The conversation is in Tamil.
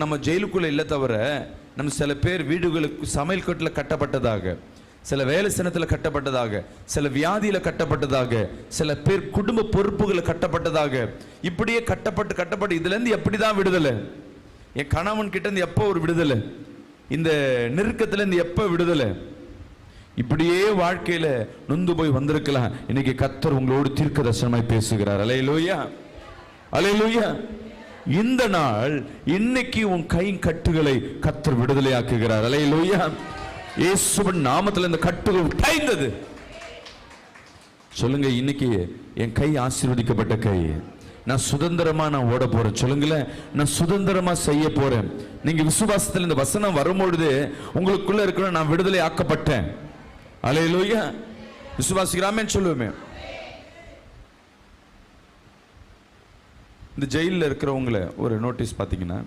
நம்ம ஜெயிலுக்குள்ள இல்லை தவிர நம்ம சில பேர் வீடுகளுக்கு சமையல் கட்டில் கட்டப்பட்டதாக, சில வேலை சினத்தில் கட்டப்பட்டதாக, சில வியாதியில் கட்டப்பட்டதாக, சில பேர் குடும்ப பொறுப்புகளை கட்டப்பட்டதாக, இப்படியே கட்டப்பட்டு இதுலேருந்து எப்படி தான் விடுதலை? என் கணவன் கிட்ட இருந்து எப்போ ஒரு விடுதலை? இந்த நெருக்கத்திலேருந்து எப்போ விடுதலை? இப்படியே வாழ்க்கையில நொந்து போய் வந்திருக்கலாம். இன்னைக்கு கர்த்தர் உங்களோடு தீர்க்க தரிசனமாய் பேசுகிறார். அல்லேலூயா, அல்லேலூயா. இந்த நாள் இன்னைக்கு உன் கை கட்டுகளை கர்த்தர் விடுதலையாக்குகிறார். அல்லேலூயா. இயேசுவின் நாமத்தில் இந்த கட்டுகள் உடைந்தது. சொல்லுங்க, இன்னைக்கு என் கை ஆசீர்வதிக்கப்பட்ட கை. நான் சுதந்திரமா நான் ஓட போறேன். சொல்லுங்களேன், நான் சுதந்திரமா செய்ய போறேன். நீங்க விசுவாசத்தில் இந்த வசனம் வரும்பொழுது உங்களுக்குள்ள இருக்கிற நான் விடுதலை ஆக்கப்பட்டேன். அல்லேலூயா. விசுவாசிக்கிறாமே சொல்லுவோமே. இந்த ஜெயிலில் இருக்கிறவங்களை ஒரு நோட்டீஸ் பார்த்தீங்கன்னா,